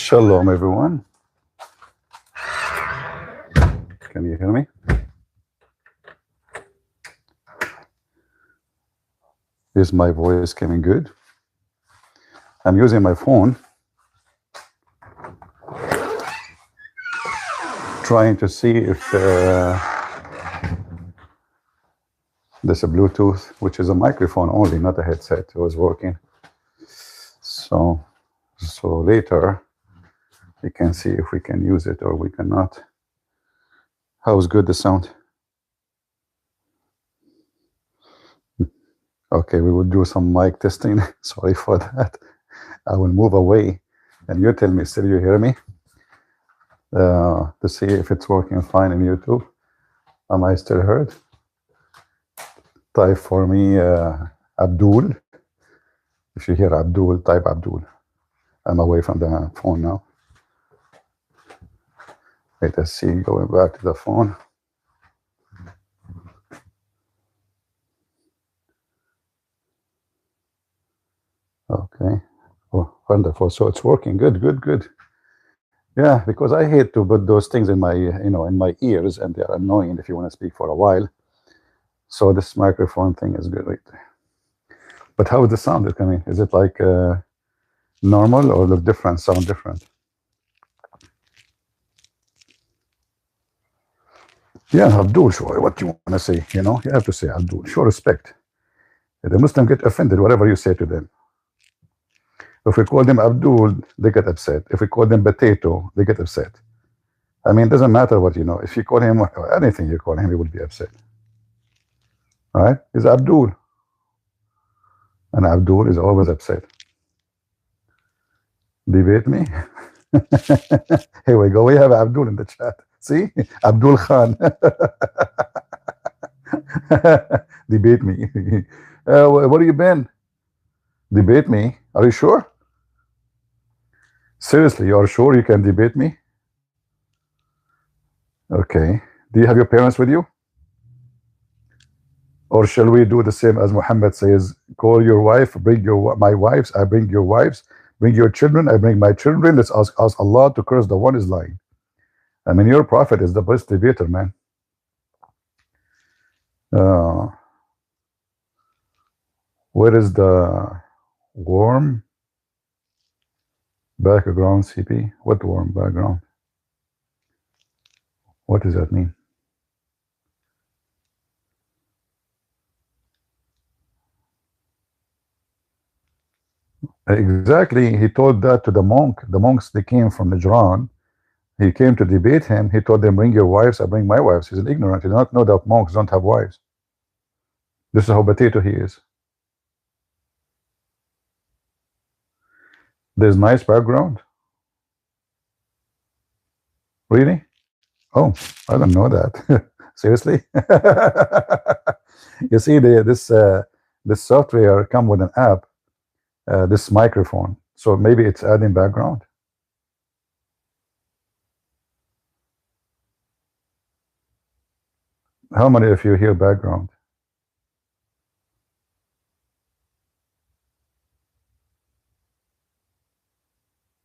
Shalom, everyone. Can you hear me? Is my voice coming good? I'm using my phone, trying to see if there's a Bluetooth, which is a microphone only, not a headset, was working. So later we can see if we can use it or we cannot. How's good the sound? Okay, we will do some mic testing. Sorry for that. I will move away and you tell me, still you hear me? To see if it's working fine in YouTube. Am I still heard? Type for me Abdul. If you hear Abdul, type Abdul. I'm away from the phone now. Wait, let's see, going back to the phone. Okay. Oh, wonderful. So it's working. Good, good, good. Yeah, because I hate to put those things in my, in my ears, and they're annoying if you want to speak for a while. So this microphone thing is good. Wait. But how is the sound coming? Is it like normal or look different? Sound different? Yeah, Abdul, sure. What you want to say? You have to say Abdul. Show respect. The Muslims get offended whatever you say to them. If we call them Abdul, they get upset. If we call them potato, they get upset. I mean, it doesn't matter what If you call him anything you call him, he will be upset. All right? He's Abdul. And Abdul is always upset. Debate me? Here we go. We have Abdul in the chat. See? Abdul Khan. Debate me. Where you been? Debate me. Are you sure? Seriously, you are sure you can debate me? Okay. Do you have your parents with you? Or shall we do the same as Muhammad says, call your wife, bring my wives, I bring your wives, bring your children, I bring my children. Let's ask Allah to curse the one is lying. I mean, your prophet is the best debater, man. Where is the warm background CP? What warm background? What does that mean? Exactly. He told that to the monk. The monks, they came from Najran. He came to debate him. He told them, bring your wives, I bring my wives. He's an ignorant. He did not know that monks don't have wives. This is how potato he is. There's nice background. Really? Oh, I don't know that. Seriously? You see, this software come with an app, this microphone. So maybe it's adding background. How many of you hear background?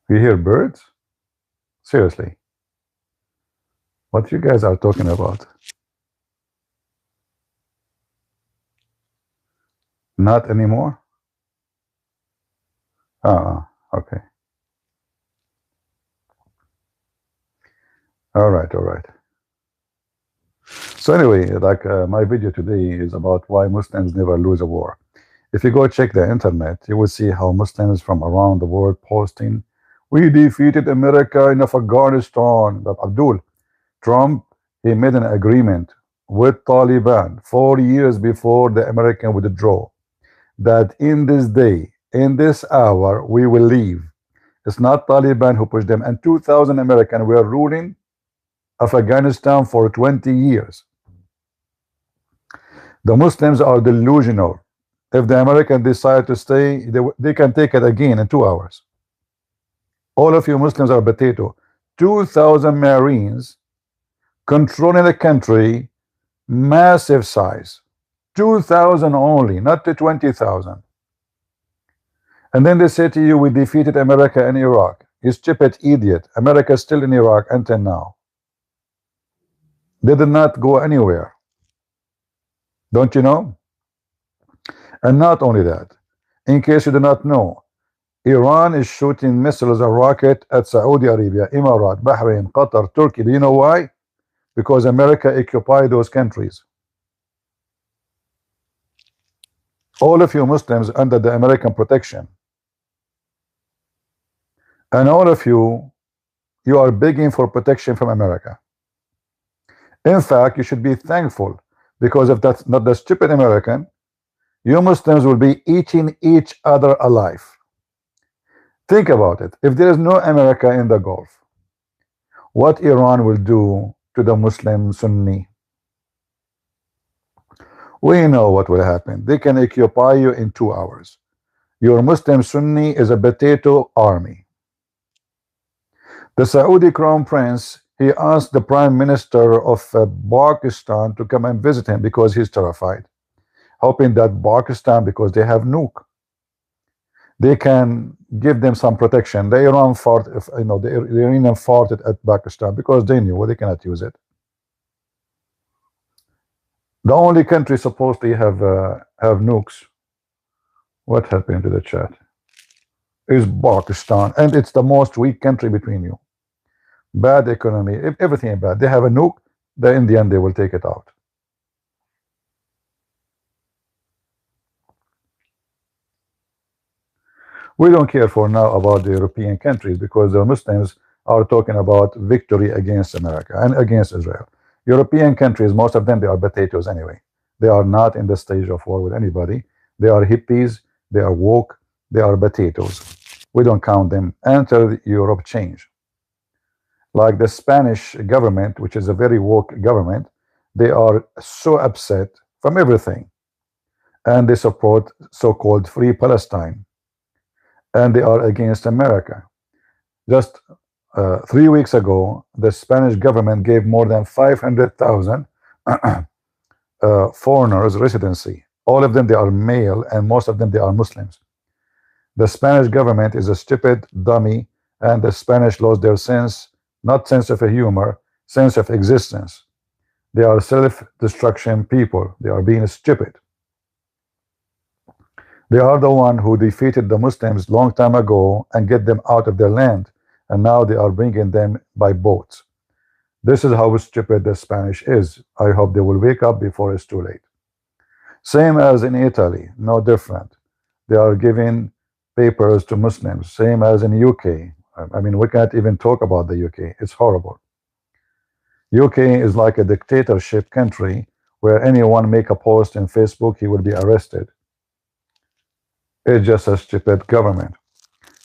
You hear birds? Seriously? What you guys are talking about? Not anymore? Okay. All right. So anyway, like my video today is about why Muslims never lose a war. If you go check the internet, you will see how Muslims from around the world posting, we defeated America in Afghanistan. But Abdul, Trump, he made an agreement with Taliban 4 years before the American withdrawal, that in this day, in this hour, we will leave. It's not Taliban who pushed them. And 2,000 Americans were ruling Afghanistan for 20 years. The Muslims are delusional. If the Americans decide to stay, they can take it again in 2 hours. All of you Muslims are potato. 2,000 Marines controlling the country, massive size. 2,000 only, not to 20,000. And then they say to you, we defeated America in Iraq. You stupid idiot. America is still in Iraq until now. They did not go anywhere. Don't you know? And not only that, in case you do not know, Iran is shooting missiles and rocket at Saudi Arabia, Emirat, Bahrain, Qatar, Turkey. Do you know why? Because America occupied those countries. All of you Muslims under the American protection, and all of you, you are begging for protection from America. In fact, you should be thankful, because if that's not the stupid American, you Muslims will be eating each other alive. Think about it. If there is no America in the Gulf, what Iran will do to the Muslim Sunni? We know what will happen. They can occupy you in 2 hours. Your Muslim Sunni is a potato army. The Saudi Crown Prince, he asked the Prime Minister of Pakistan to come and visit him because he's terrified, hoping that Pakistan, because they have nuke, they can give them some protection. The Iran fought, the Iranian fought it at Pakistan because they knew they cannot use it. The only country supposedly have nukes. What happened to the chat? Is Pakistan, and it's the most weak country between you. Bad economy, everything bad. They have a nuke. In the end, they will take it out. We don't care for now about the European countries because the Muslims are talking about victory against America and against Israel. European countries, most of them, they are potatoes anyway. They are not in the stage of war with anybody. They are hippies, they are woke, they are potatoes. We don't count them until Europe change. Like the Spanish government, which is a very woke government, they are so upset from everything. And they support so-called Free Palestine. And they are against America. Just 3 weeks ago, the Spanish government gave more than 500,000 foreigners residency. All of them, they are male, and most of them, they are Muslims. The Spanish government is a stupid dummy, and the Spanish lost their sense, not sense of a humor, sense of existence. They are self-destruction people. They are being stupid. They are the one who defeated the Muslims long time ago and get them out of their land, and now they are bringing them by boats. This is how stupid the Spanish is. I hope they will wake up before it's too late. Same as in Italy, no different. They are giving papers to Muslims. Same as in UK. I mean, we can't even talk about the UK. It's horrible. UK is like a dictatorship country where anyone make a post in Facebook, he will be arrested. It's just a stupid government.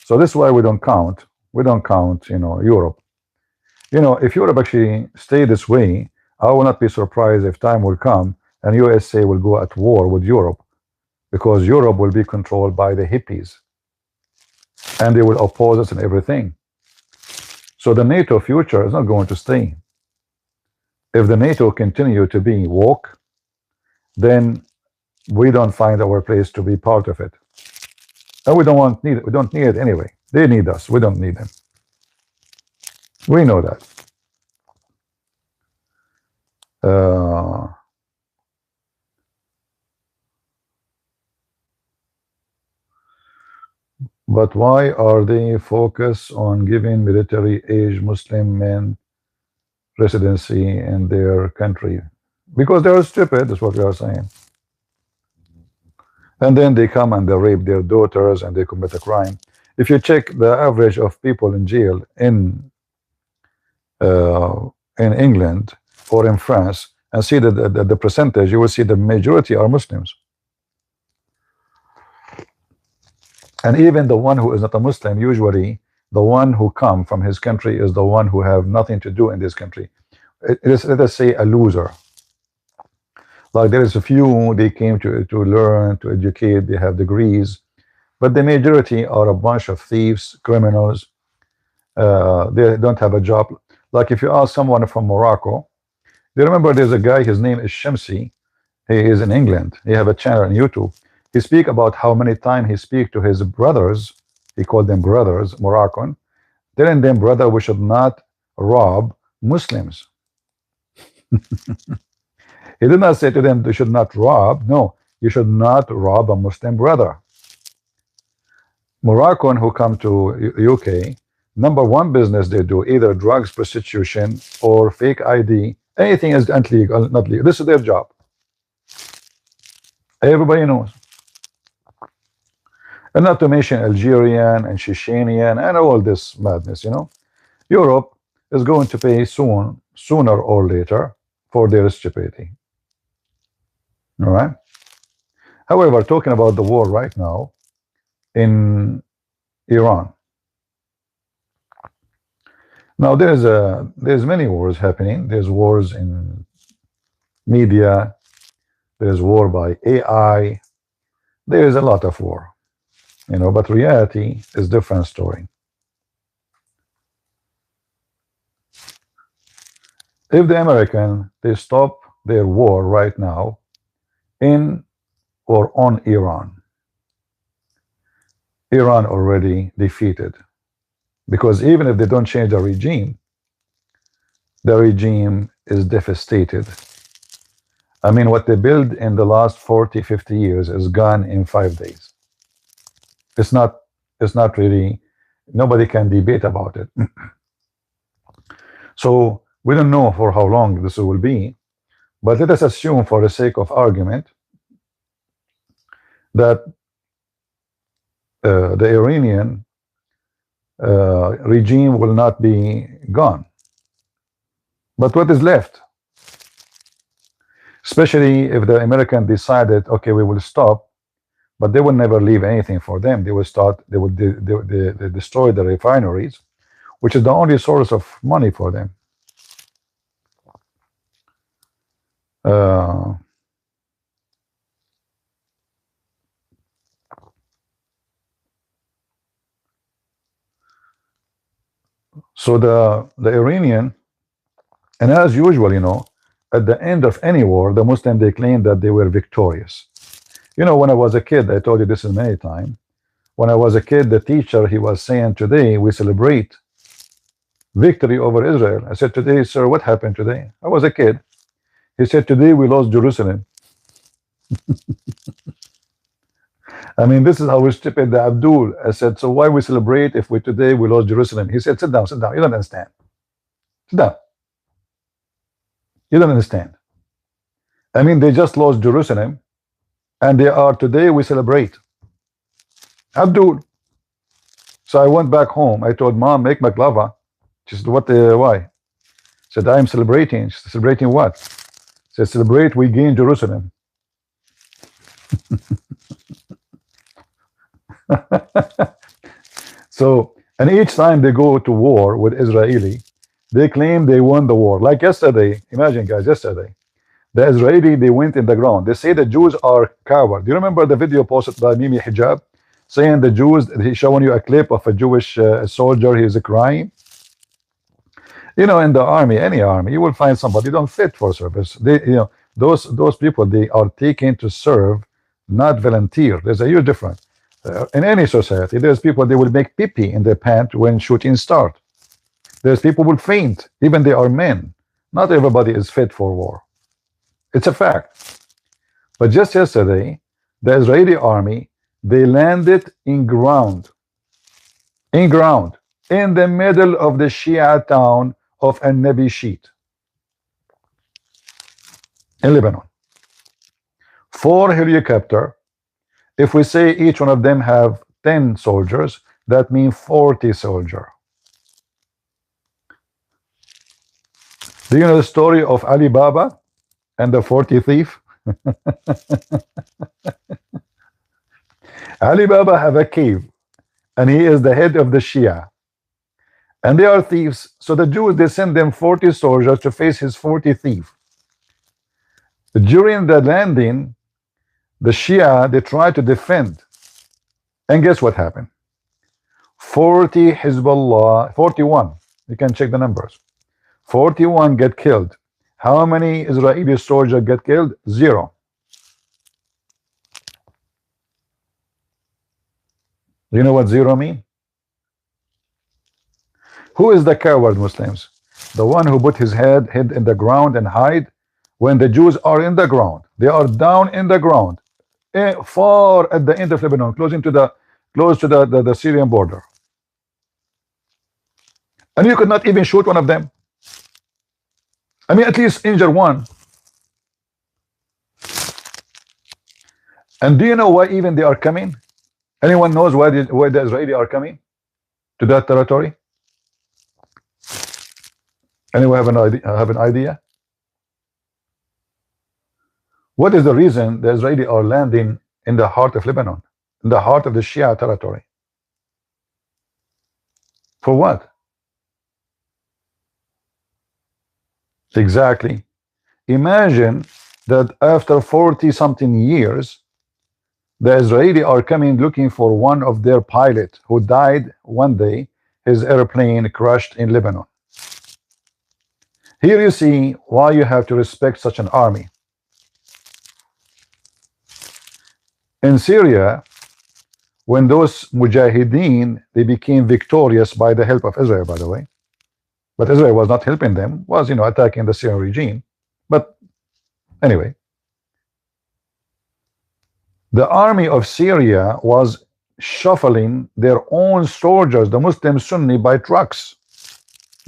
So this is why we don't count. We don't count, Europe. If Europe actually stay this way, I will not be surprised if time will come and USA will go at war with Europe, because Europe will be controlled by the hippies and they will oppose us in everything. So the NATO future is not going to stay. If the NATO continue to be woke, then we don't find our place to be part of it. And we don't need it. We don't need it anyway. They need us. We don't need them. We know that. But why are they focused on giving military-age Muslim men residency in their country? Because they are stupid, that's what we are saying. And then they come and they rape their daughters and they commit a crime. If you check the average of people in jail in England or in France and see the percentage, you will see the majority are Muslims. And even the one who is not a Muslim, usually the one who come from his country is the one who have nothing to do in this country. It is, let us say, a loser. Like there is a few, they came to learn, to educate, they have degrees, but the majority are a bunch of thieves, criminals. They don't have a job. Like if you ask someone from Morocco, do you remember there's a guy, his name is Shamsi, he is in England, he have a channel on YouTube. He speak about how many times he speak to his brothers, he called them brothers, Moroccan, telling them, brother, we should not rob Muslims. He did not say to them, you should not rob. No, you should not rob a Muslim brother. Moroccan who come to UK, number one business they do, either drugs, prostitution, or fake ID. Anything is illegal, not legal. This is their job. Everybody knows. And not to mention Algerian and Chechenian and all this madness, you know. Europe is going to pay sooner or later, for their stupidity. All right. However, talking about the war right now in Iran. Now there's many wars happening. There's wars in media. There's war by AI. There is a lot of war, you know. But reality is different story. If the American they stop their war right now in or on Iran, Iran already defeated, because even if they don't change the regime is devastated. I mean, what they built in the last 40, 50 years is gone in 5 days. It's not really, nobody can debate about it. So we don't know for how long this will be, but let us assume, for the sake of argument, that the Iranian regime will not be gone. But what is left? Especially if the American decided, okay, we will stop, but they will never leave anything for them. They will destroy the refineries, which is the only source of money for them. So the Iranian, and as usual, you know, at the end of any war, the Muslims, they claim that they were victorious. You know, when I was a kid, I told you this many times. When I was a kid, the teacher, he was saying, today we celebrate victory over Israel. I said, today, sir, what happened today? I was a kid. He said, today we lost Jerusalem. I mean, this is how stupid the Abdul. I said, so why we celebrate if today we lost Jerusalem? He said, sit down, sit down. You don't understand. Sit down. You don't understand. I mean, they just lost Jerusalem, and they are today we celebrate. Abdul. So I went back home. I told mom, make baklava. She said, what? Why? I said, I am celebrating. She said, celebrating what? She said, celebrate we gain Jerusalem. So, and each time they go to war with Israeli, they claim they won the war. Like yesterday, imagine guys, yesterday, the Israeli, they went in the ground. They say the Jews are cowards. Do you remember the video posted by Mimi Hijab, saying the Jews, he's showing you a clip of a Jewish soldier, he's crying? You know, in the army, any army, you will find somebody don't fit for service. They, you know, those people, they are taken to serve, not volunteer. There's a huge difference. In any society, there's people, they will make pee-pee in their pants when shooting start. There's people who will faint, even they are men. Not everybody is fit for war. It's a fact. But just yesterday, the Israeli army, they landed in ground, in the middle of the Shia town of An-Nabi Sheet in Lebanon. 4 helicopters. If we say each one of them have 10 soldiers, that means 40 soldiers. Do you know the story of Ali Baba and the 40 thief? Ali Baba have a cave, and he is the head of the Shia, and they are thieves. So the Jews, they send them 40 soldiers to face his 40 thieves. During the landing, the Shia, they try to defend, and guess what happened? 40 Hezbollah, 41, you can check the numbers, 41 get killed. How many Israeli soldiers get killed? 0. Do you know what 0 mean? Who is the coward, Muslims? The one who put his head in the ground and hide when the Jews are in the ground. They are down in the ground, far at the end of Lebanon, close to the Syrian border. And you could not even shoot one of them. I mean, at least injure one. And do you know why even they are coming? Anyone knows why the Israeli are coming to that territory? Anyone have an idea? What is the reason the Israeli are landing in the heart of Lebanon, in the heart of the Shia territory? For what? Exactly. Imagine that after 40 something years, the Israeli are coming looking for one of their pilots who died one day. His airplane crashed in Lebanon. Here you see why you have to respect such an army. In Syria, when those mujahideen, they became victorious by the help of Israel, by the way, but Israel was not helping them, was attacking the Syrian regime. But anyway, the army of Syria was shuffling their own soldiers, the Muslim Sunni, by trucks.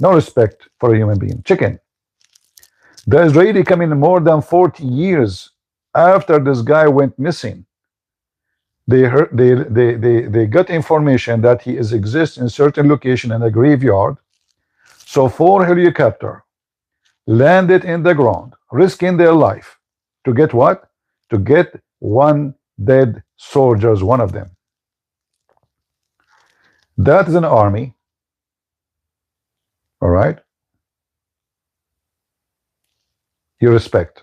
No respect for a human being. Chicken. The Israeli coming more than 40 years after this guy went missing. They got information that he exists in certain location in a graveyard. So 4 helicopters landed in the ground, risking their life to get what? To get one dead soldiers, one of them. That is an army. All right. You respect.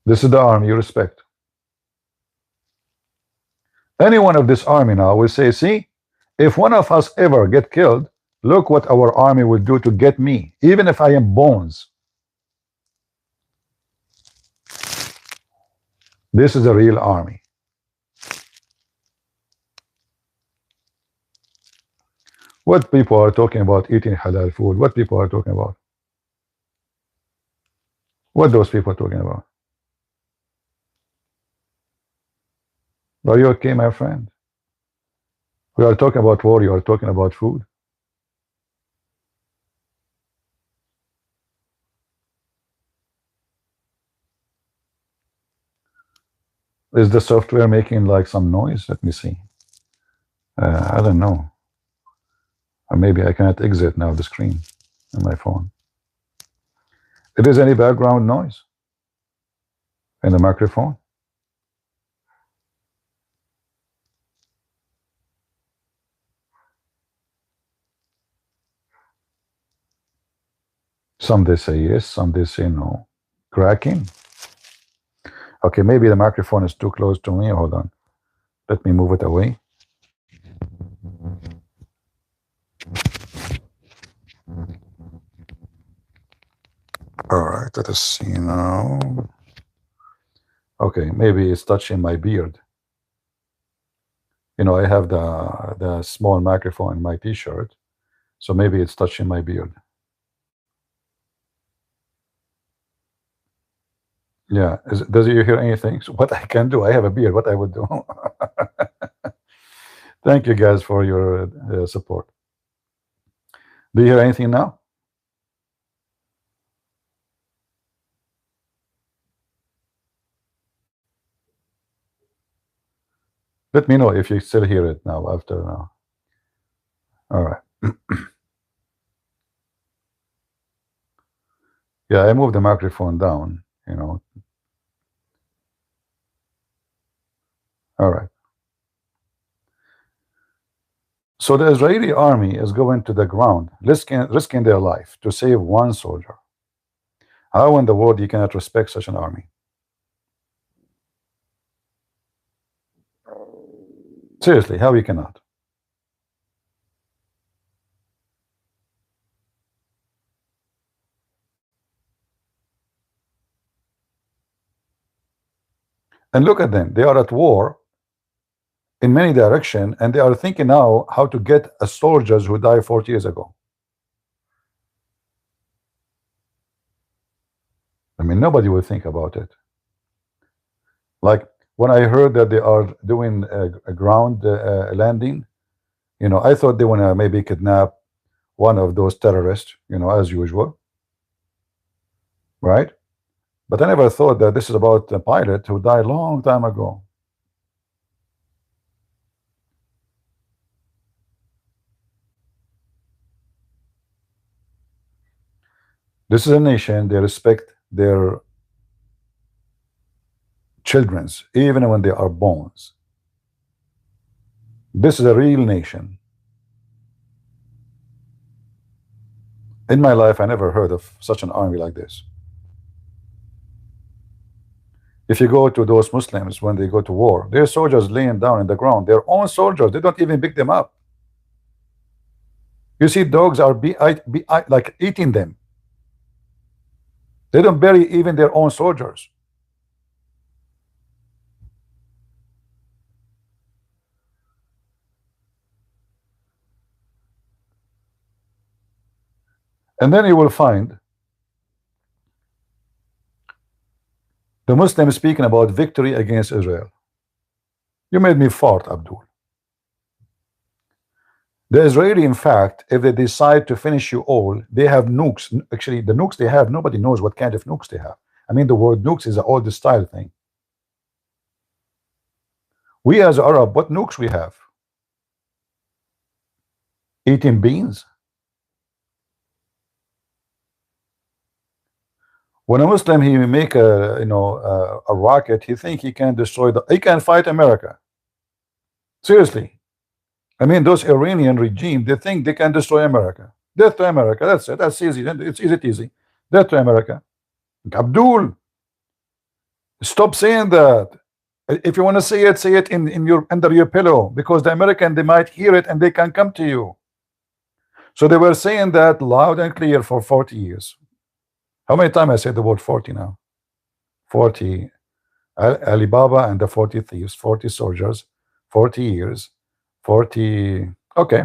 This is the army you respect. Anyone of this army now will say, see, if one of us ever get killed, look what our army will do to get me, even if I am bones. This is a real army. What people are talking about eating halal food? What people are talking about? What those people are talking about? Are you okay, my friend? We are talking about war. You are talking about food. Is the software making like some noise? Let me see. I don't know. Or maybe I cannot exit now the screen on my phone. If there's any background noise in the microphone, some they say yes, some they say no. Cracking. Okay, maybe the microphone is too close to me. Hold on. Let me move it away. All right, let us see now. Okay, maybe it's touching my beard. I have the small microphone in my t-shirt, so maybe it's touching my beard. Yeah, does you hear anything? So what I can do, I have a beard, what I would do. Thank you guys for your support. Do you hear anything now? Let me know if you still hear it now, after now. All right. Yeah, I moved the microphone down, All right. So the Israeli army is going to the ground, risking their life to save one soldier. How in the world you cannot respect such an army? Seriously, how you cannot? And look at them. They are at war in many directions, and they are thinking now how to get a soldiers who died 40 years ago. I mean, nobody will think about it. Like when I heard that they are doing a ground landing, you know, I thought they want to maybe kidnap one of those terrorists, you know, as usual, right? But I never thought that this is about a pilot who died a long time ago. This is a nation, they respect their children's, even when they are bones. This is a real nation. In my life, I never heard of such an army like this. If you go to those Muslims when they go to war, their soldiers laying down in the ground, their own soldiers, they don't even pick them up. You see, dogs are like eating them. They don't bury even their own soldiers. And then you will find the Muslims speaking about victory against Israel. You made me fart, Abdul. The Israeli, in fact, if they decide to finish you all, they have nukes. Actually, the nukes they have, nobody knows what kind of nukes they have. I mean, the word nukes is an old style thing. We as Arab, what nukes we have? Eating beans? When a Muslim he make a a rocket, he think he can destroy he can fight America. Seriously. I mean, those Iranian regime, they think they can destroy America. Death to America. That's it. That's easy. It's easy. Death to America. Abdul, stop saying that. If you want to say it in your under your pillow, because the American they might hear it and they can come to you. So they were saying that loud and clear for 40 years. How many times I said the word 40 now? 40. Alibaba and the 40 thieves, 40 soldiers, 40 years, 40. Okay.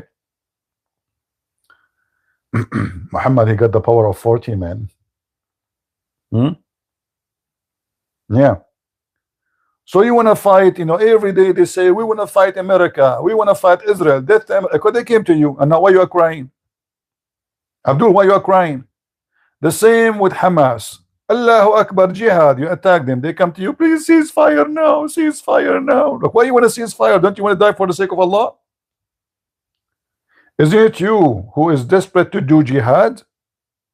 Muhammad, he got the power of 40 men. Yeah. So you want to fight, every day they say, we want to fight America, we want to fight Israel. That time, they came to you, and now why you are crying? Abdul, why you are crying? The same with Hamas. Allahu Akbar, jihad, you attack them, they come to you, please cease fire now, cease fire now. Look, why you want to cease fire? Don't you want to die for the sake of Allah? Isn't it you who is desperate to do jihad?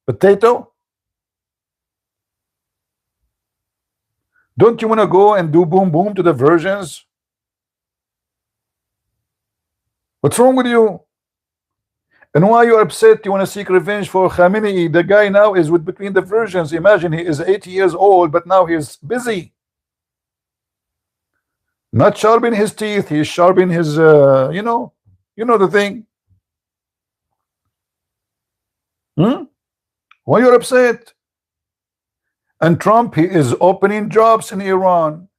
Potato? Don't you want to go and do boom boom to the virgins? What's wrong with you? And why you upset? You want to seek revenge for Khamenei? The guy now is with between the virgins. Imagine he is 80 years old, but now he's busy. Not sharpening his teeth, he's sharpening his, you know the thing. Why you're upset? And Trump, he is opening jobs in Iran.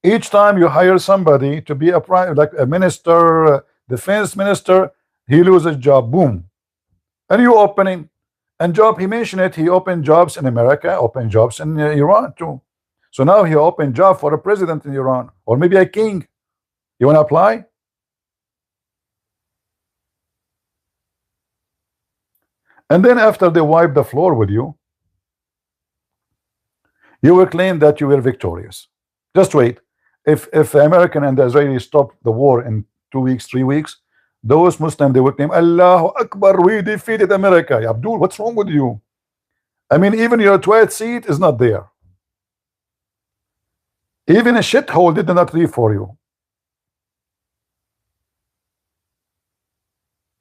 Each time you hire somebody to be like a minister, defense minister, he loses job. Boom. And you opening and job. He mentioned it. He opened jobs in America, opened jobs in Iran too. So now he opened job for a president in Iran, or maybe a king. You want to apply? And then after they wipe the floor with you, you will claim that you were victorious. Just wait. If the American and the Israelis stop the war in 2 weeks, 3 weeks, those Muslims, they will claim, Allahu Akbar, we defeated America. Abdul, what's wrong with you? I mean, even your toilet seat is not there. Even a shithole did not leave for you.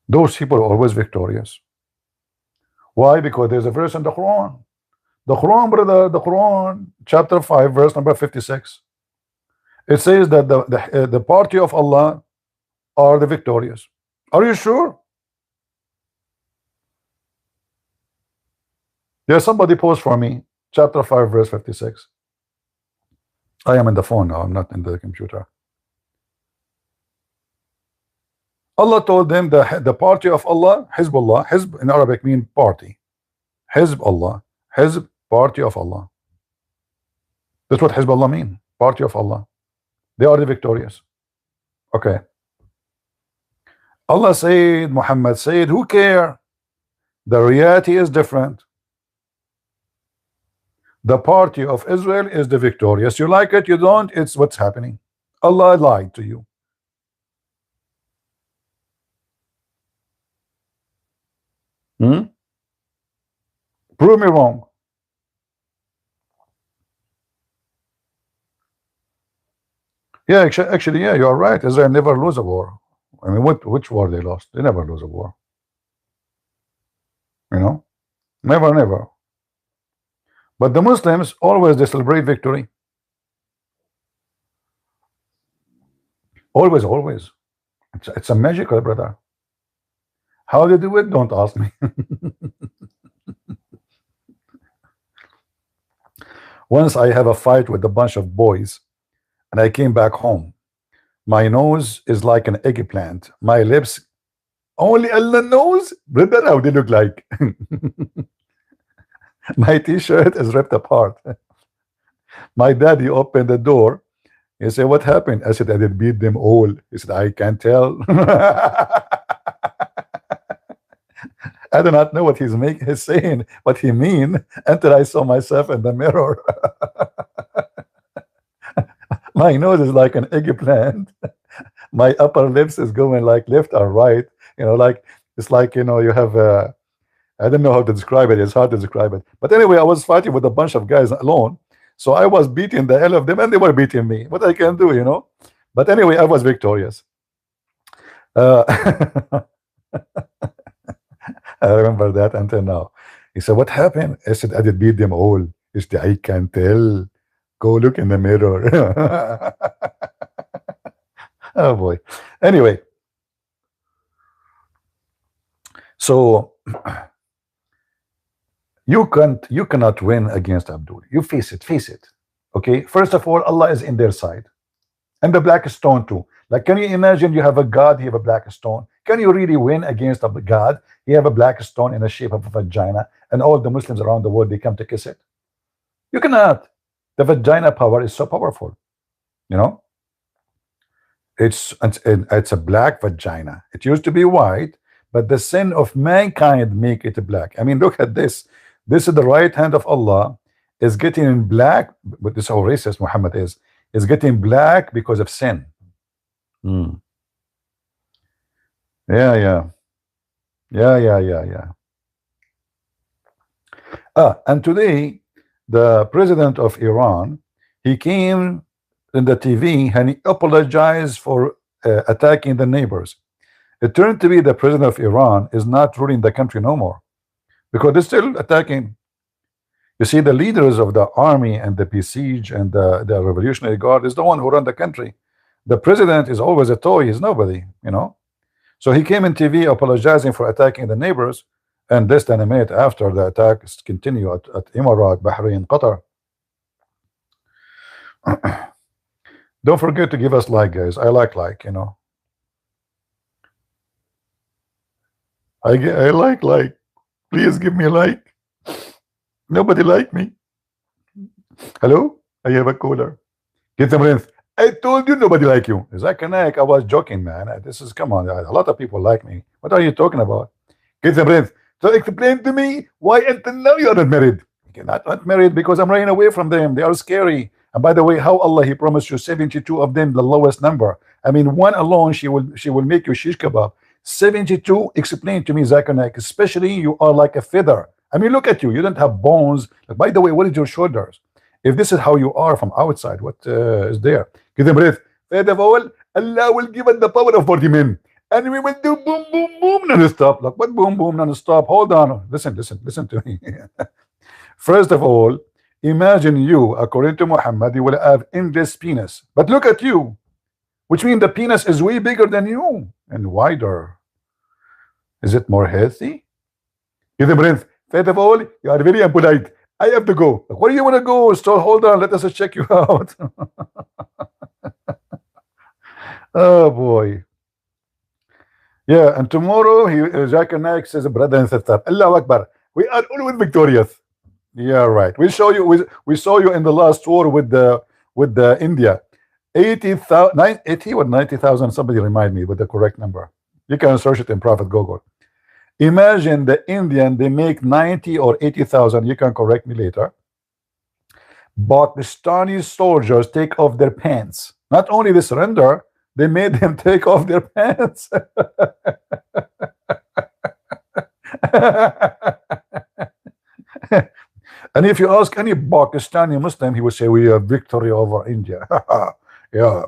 Those people are always victorious. Why? Because there's a verse in the Quran. The Quran, brother, the Quran, chapter 5, verse number 56. It says that the party of Allah are the victorious. Are you sure? There's somebody post for me, chapter 5, verse 56. I am in the phone now, I'm not in the computer. Allah told them the party of Allah, Hizbullah, Hizb in Arabic mean party. Hizb Allah, Hizb, party of Allah. That's what Hizbullah mean, party of Allah. They are the victorious. Okay. Allah said, Muhammad said, who care? The reality is different. The party of Israel is the victorious. You like it, you don't, it's what's happening. Allah lied to you. Prove me wrong. Yeah, actually, yeah, you are right. Israel never lose a war. I mean, which war they lost? They never lose a war. You know, never. But the Muslims always they celebrate victory. Always. It's a magical, brother. How they do it? Don't ask me. Once I have a fight with a bunch of boys, and I came back home. My nose is like an eggplant. My lips, only Allah knows, brother, how they look like. My t-shirt is ripped apart. My daddy opened the door. He said, what happened? I said, I did beat them all. He said, I can't tell. I do not know what he's saying, what he mean, until I saw myself in the mirror. My nose is like an eggplant. My upper lips is going like left or right. You know, like it's like, you know, you have I don't know how to describe it. It's hard to describe it. But anyway, I was fighting with a bunch of guys alone. So I was beating the hell of them and they were beating me. What I can do, you know? But anyway, I was victorious. I remember that until now. He said, what happened? I said, I did beat them all. He said, I can tell. Go look in the mirror. Oh boy. Anyway. So you cannot win against Abdul. You face it. Okay. First of all, Allah is in their side. And the black stone too. Like, can you imagine you have a God, you have a black stone? Can you really win against a God? You have a black stone in the shape of a vagina, and all the Muslims around the world, they come to kiss it. You cannot. The vagina power is so powerful. You know? It's a black vagina. It used to be white, but the sin of mankind make it black. I mean, look at this. This is the right hand of Allah is getting in black, but this is how racist Muhammad is getting black because of sin. Yeah. And today the president of Iran, he came in the TV and he apologized for attacking the neighbors. It turned to be the president of Iran is not ruling the country no more because they're still attacking. You see, the leaders of the army and the Basij and the Revolutionary Guard is the one who run the country. The president is always a toy, he's nobody, you know. So he came in TV apologizing for attacking the neighbors, and less than a minute after the attacks continue at Emirat, Bahrain, Qatar. Don't forget to give us like, guys. I like, you know. I like. Please give me a like. Nobody like me. Hello? I have a caller. Get them in. I told you nobody like you. Zakir Naik, I was joking, man. This is, come on. A lot of people like me. What are you talking about? Get them in. So explain to me why until now you're not married. You're not married because I'm running away from them. They are scary. And by the way, how Allah, he promised you 72 of them, the lowest number. I mean, one alone, she will make you shish kebab. 72, explain to me, Zakir Naik, especially you are like a feather. I mean, look at you. You don't have bones. By the way, what is your shoulders? If this is how you are from outside, what is there? Give them breath. First of all, Allah will give us the power of 40 men. And we will do boom, boom, boom, non-stop. Like, what boom, boom, non-stop? Hold on. Listen to me. First of all, imagine you, according to Muhammad, you will have endless penis. But look at you, which means the penis is way bigger than you and wider. Is it more healthy? Give them breath. First of all, you are very impolite. I have to go. Where do you want to go? So hold on, let us check you out. Oh boy. Yeah, and tomorrow Zakir Naik says, brother and sister, Allah Akbar. We are always victorious. Yeah, right. We show you. We saw you in the last war with the India. 80,000, 80 or 90,000. Somebody remind me with the correct number. You can search it in Prophet Google. Imagine the Indian, they make 90 or 80,000. You can correct me later. Pakistani soldiers take off their pants. Not only they surrender, they made them take off their pants. And if you ask any Pakistani Muslim, he will say, we have victory over India. Yeah.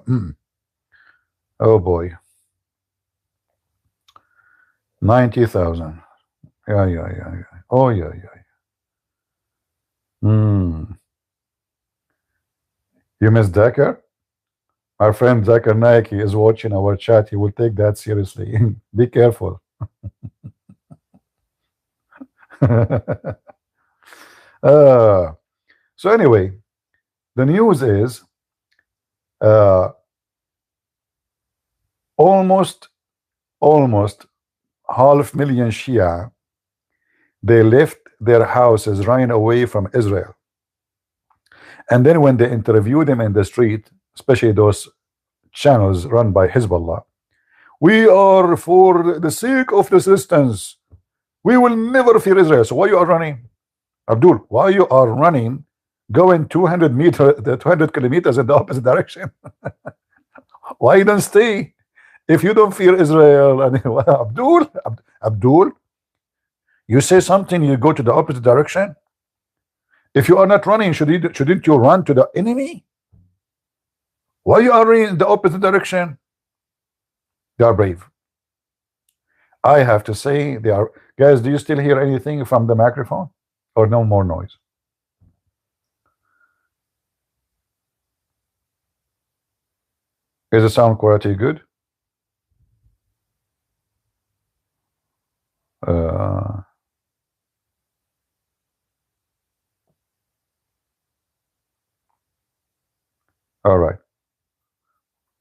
Oh boy. 90,000. Yeah. Oh, yeah. You miss Dakar? Our friend Zakir Naik is watching our chat. He will take that seriously. Be careful. So anyway, the news is almost 500,000 Shia, they left their houses running away from Israel. And then when they interview them in the street, especially those channels run by Hezbollah, we are for the sake of resistance. We will never fear Israel. So why you are running? Abdul, why you are running, going 200 kilometers in the opposite direction? Why you don't stay? If you don't fear Israel, and Abdul, you say something, you go to the opposite direction. If you are not running, shouldn't you run to the enemy? Why you are in the opposite direction? They are brave. I have to say, they are. Guys, do you still hear anything from the microphone, or no more noise? Is the sound quality good? All right.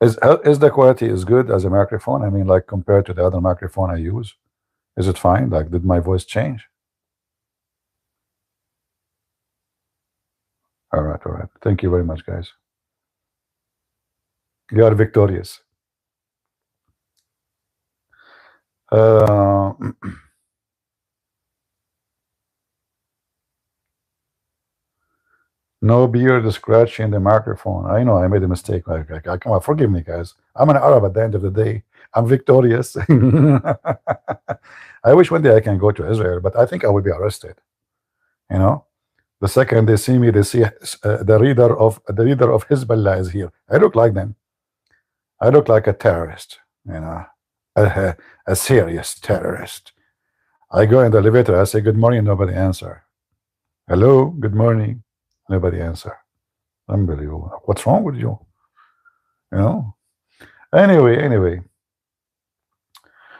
Is the quality is good as a microphone? I mean, like compared to the other microphone I use, is it fine? Like, did my voice change? All right. Thank you very much, guys. You are victorious. No beard scratching the microphone. I know I made a mistake. Come on, forgive me, guys. I'm an Arab at the end of the day. I'm victorious. I wish one day I can go to Israel, but I think I will be arrested. You know, the second they see me, they see the leader of Hezbollah is here. I look like them. I look like a terrorist. You know, a serious terrorist. I go in the elevator. I say good morning. Nobody answer. Hello, good morning. Nobody answer. Unbelievable. What's wrong with you? You know. Anyway.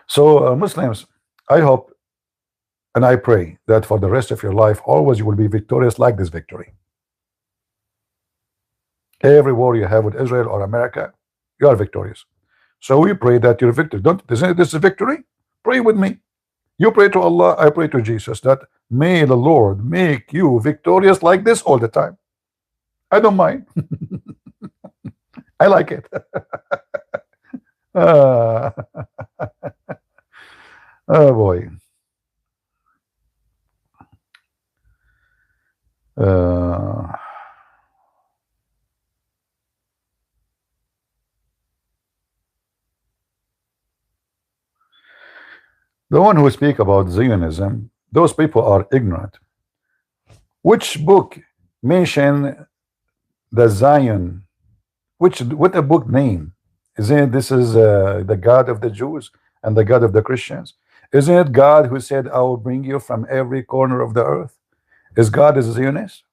So Muslims, I hope and I pray that for the rest of your life, always you will be victorious like this victory. Every war you have with Israel or America, you are victorious. So we pray that you're victorious. Isn't this a victory? Pray with me. You pray to Allah, I pray to Jesus, that may the Lord make you victorious like this all the time. I don't mind. I like it. Oh boy. The one who speak about Zionism, those people are ignorant. Which book mention the Zion? What a book name? Isn't it this is the God of the Jews and the God of the Christians? Isn't it God who said, I will bring you from every corner of the earth? Is God a Zionist?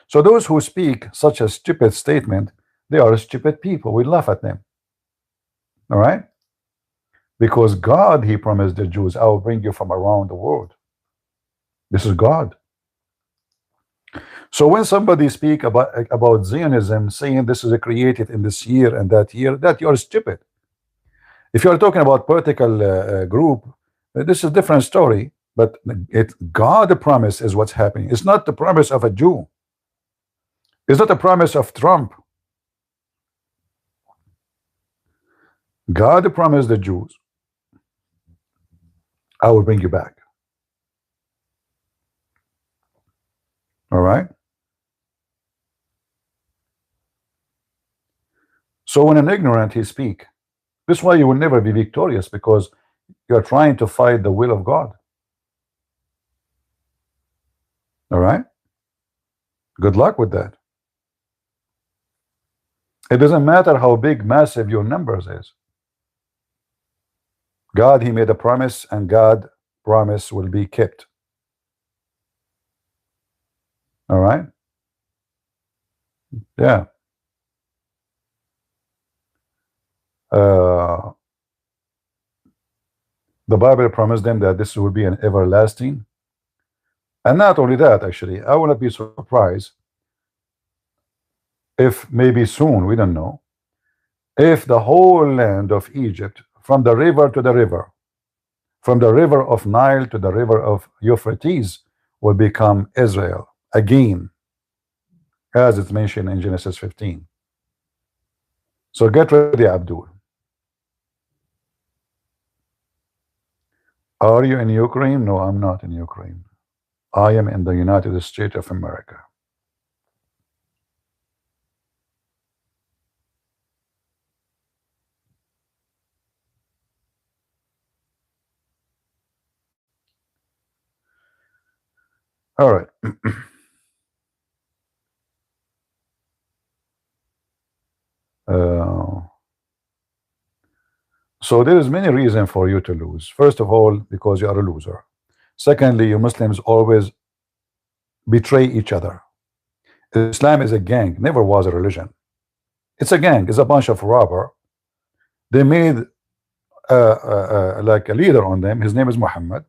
So those who speak such a stupid statement, they are stupid people. We laugh at them. All right? Because God, he promised the Jews, I will bring you from around the world. This is God. So when somebody speak about Zionism, saying this is created in this year and that year, that you're stupid. If you are talking about political group, this is a different story. But God promise is what's happening. It's not the promise of a Jew. It's not the promise of Trump. God promised the Jews, I will bring you back. All right. So when an ignorant he speak, this is why you will never be victorious, because you are trying to fight the will of God. All right. Good luck with that. It doesn't matter how big, massive your numbers is. God, he made a promise, and God promise will be kept. All right. Yeah. The Bible promised them that this will be an everlasting. And not only that, actually, I will not be surprised if maybe soon, we don't know, if the whole land of Egypt, from the river to the river, from the river of Nile to the river of Euphrates, will become Israel again, as it's mentioned in Genesis 15. So get ready, Abdul. Are you in Ukraine? No, I'm not in Ukraine. I am in the United States of America. All right. So there is many reasons for you to lose. First of all, because you are a loser. Secondly, you Muslims always betray each other. Islam is a gang, never was a religion. It's a gang. It's a bunch of robbers. They made like a leader on them. His name is Muhammad.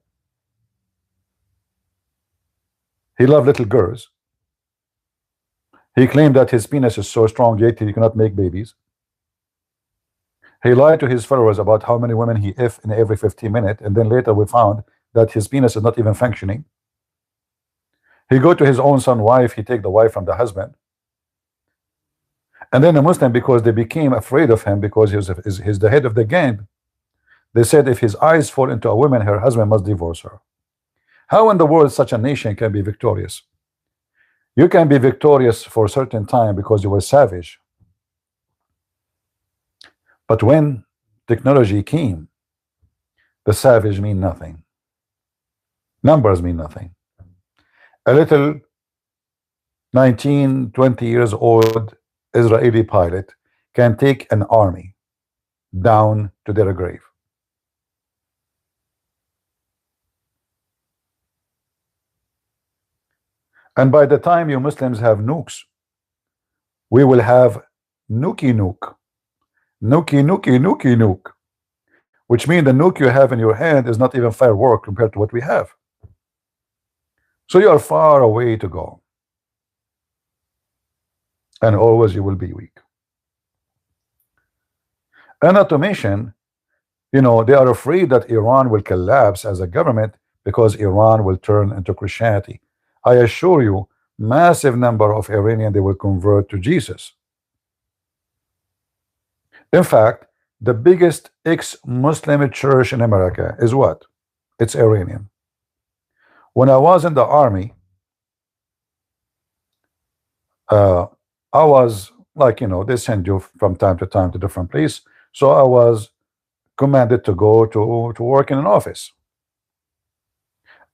He loved little girls. He claimed that his penis is so strong yet he cannot make babies. He lied to his followers about how many women he if in every 15 minutes, and then later we found that his penis is not even functioning. He go to his own son wife, he take the wife from the husband. And then the Muslim, because they became afraid of him because he's the head of the gang, they said if his eyes fall into a woman, her husband must divorce her. How in the world such a nation can be victorious? You can be victorious for a certain time because you were savage. But when technology came, the savage mean nothing. Numbers mean nothing. A little 19, 20 years old Israeli pilot can take an army down to their grave. And by the time you Muslims have nukes, we will have nuki nuke. Nuki nuki nuki nuke. Which means the nuke you have in your hand is not even firework compared to what we have. So you are far away to go. And always you will be weak. And not to mention, you know, they are afraid that Iran will collapse as a government because Iran will turn into Christianity. I assure you, massive number of Iranians, they will convert to Jesus. In fact, the biggest ex-Muslim church in America is what? It's Iranian. When I was in the army, I was like, you know, they send you from time to time to different places. So I was commanded to go to work in an office.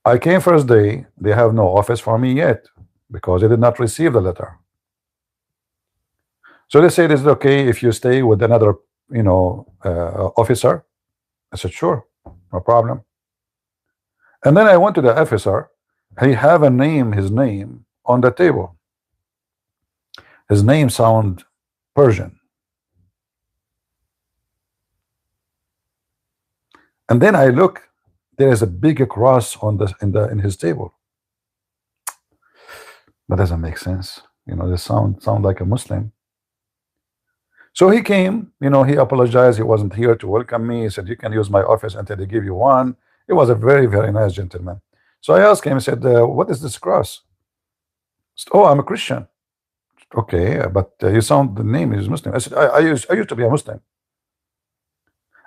I came first day, they have no office for me yet because they did not receive the letter. So they said, is it okay if you stay with another, you know, officer? I said, sure, no problem. And then I went to the officer. He have a name, his name on the table. His name sound Persian. And then I look, there is a big cross on the in his table. That doesn't make sense. You know, they sound like a Muslim. So he came, he apologized. He wasn't here to welcome me. He said, "You can use my office until they give you one." He was a very, very nice gentleman. So I asked him, I said, "What is this cross?" He said, "Oh, I'm a Christian." Okay, but you sound the name is Muslim. I said, I used to be a Muslim.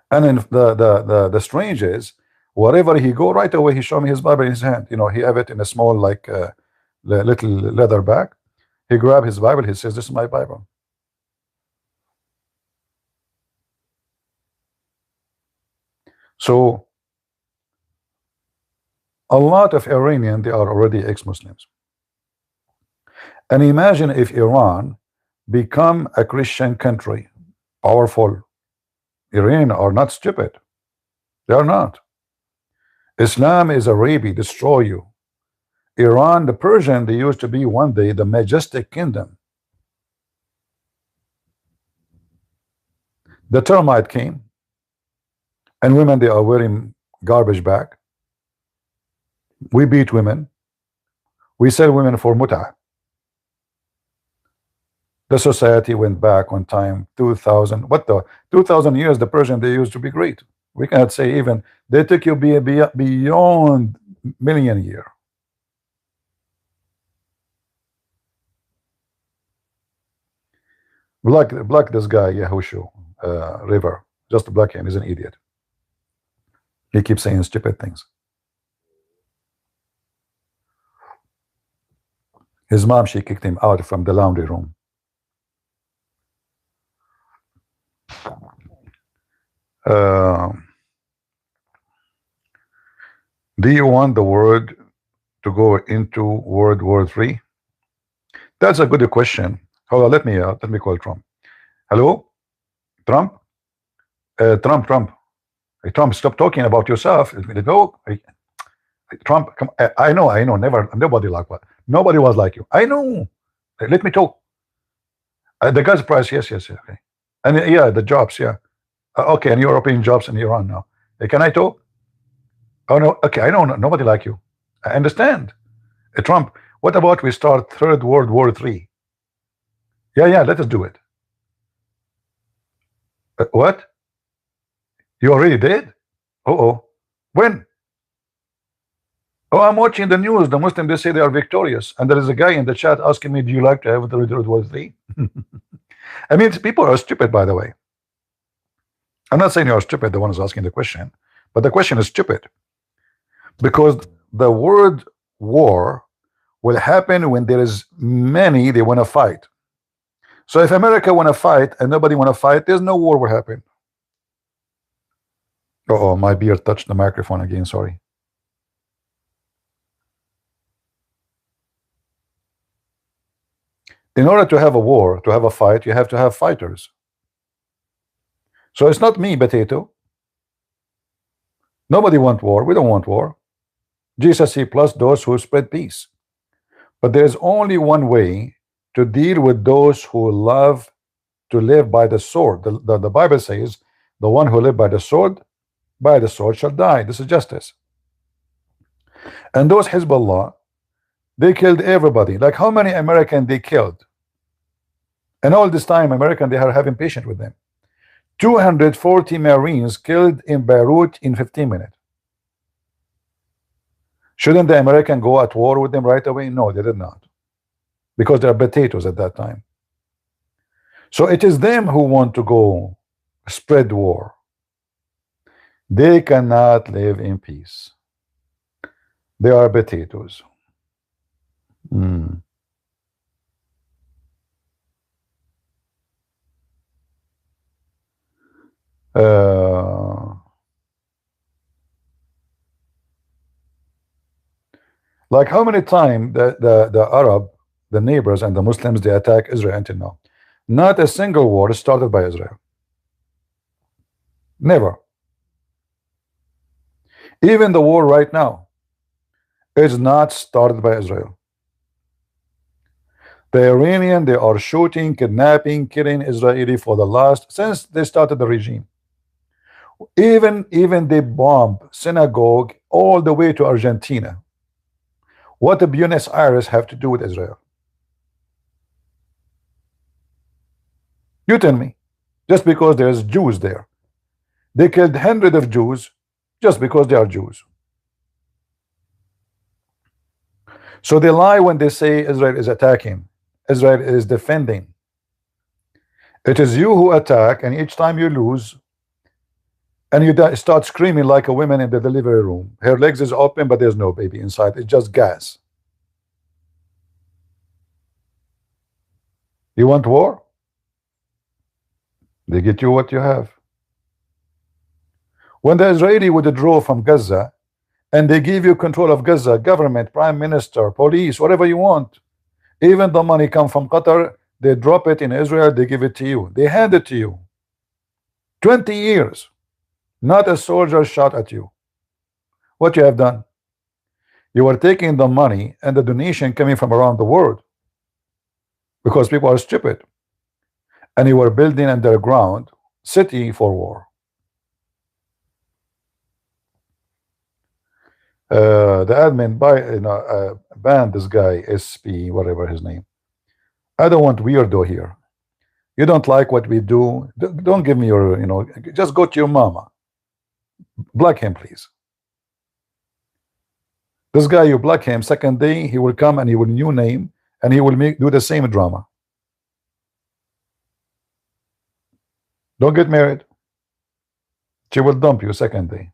And then the strange is, wherever he go, right away he show me his Bible in his hand. He have it in a small, like, little leather bag. He grab his Bible. He says, "This is my Bible." So a lot of Iranian, they are already ex-Muslims. And imagine if Iran become a Christian country, powerful. Iranian are not stupid. They are not. Islam is a rabi, destroy you. Iran, the Persian, they used to be one day the majestic kingdom. The termite came, and women, they are wearing garbage bag. We beat women. We sell women for muta. The society went back on time, 2000. What the 2000 years? The Persian, they used to be great. We cannot say even they took you beyond million year. Black this guy Yahushu River. Just block him. He's an idiot. He keeps saying stupid things. His mom, she kicked him out from the laundry room. Do you want the world to go into World War III? That's a good question. Hold on, let me call Trump. Hello, Trump. Trump. Hey, Trump, stop talking about yourself. No, Trump. Come. I know. Never. Nobody like what. Nobody was like you. I know. Let me talk. The gas price. Yes. Okay. And yeah, the jobs. Yeah. Okay. And European jobs in Iran now. Can I talk? Oh no. Okay. I know. Nobody like you. I understand. Trump. What about we start third World War III? Yeah. Let us do it. What? You already did? Oh. When? Oh, I'm watching the news. The Muslims, they say they are victorious. And there is a guy in the chat asking me, do you like to have the World War III? I mean, people are stupid, by the way. I'm not saying you are stupid, the one who's asking the question, but the question is stupid. Because the word war will happen when there is many, they want to fight. So if America want to fight and nobody want to fight, there's no war will happen. Oh, my beard touched the microphone again, sorry. In order to have a war, to have a fight, you have to have fighters. So it's not me, potato. Nobody want war. We don't want war. Jesus plus those who spread peace. But there's only one way to deal with those who love to live by the sword. The Bible says, the one who live by the sword shall die. This is justice. And those Hezbollah, they killed everybody. Like how many Americans they killed? And all this time, American, they are having patience with them. 240 Marines killed in Beirut in 15 minutes. Shouldn't the American go at war with them right away? No, they did not. Because they are potatoes at that time. So it is them who want to go spread war. They cannot live in peace. They are potatoes. Like how many times the Arab, the neighbors and the Muslims, they attack Israel until now? Not a single war started by Israel. Never. Even the war right now is not started by Israel. The Iranian, they are shooting, kidnapping, killing Israeli for the last, since they started the regime. Even they bomb synagogue all the way to Argentina. What the Buenos Aires have to do with Israel? You tell me. just because there's Jews there. They killed hundreds of Jews just because they are Jews. So they lie when they say Israel is attacking. Israel is defending. It is you who attack, and each time you lose, and you start screaming like a woman in the delivery room. Her legs is open, but there's no baby inside. It's just gas. You want war? They get you what you have. When the Israeli withdraw from Gaza, and they give you control of Gaza, government, prime minister, police, whatever you want, even the money come from Qatar, they drop it in Israel, they give it to you. They hand it to you. 20 years. Not a soldier shot at you. What you have done? You are taking the money and the donation coming from around the world because people are stupid, and you are building underground city for war. The admin banned this guy SP, whatever his name. I don't want weirdo here. You don't like what we do, don't give me your, just go to your mama. Block him, please. This guy, you block him, second day he will come and he will new name and he will do the same drama. Don't get married. She will dump you second day.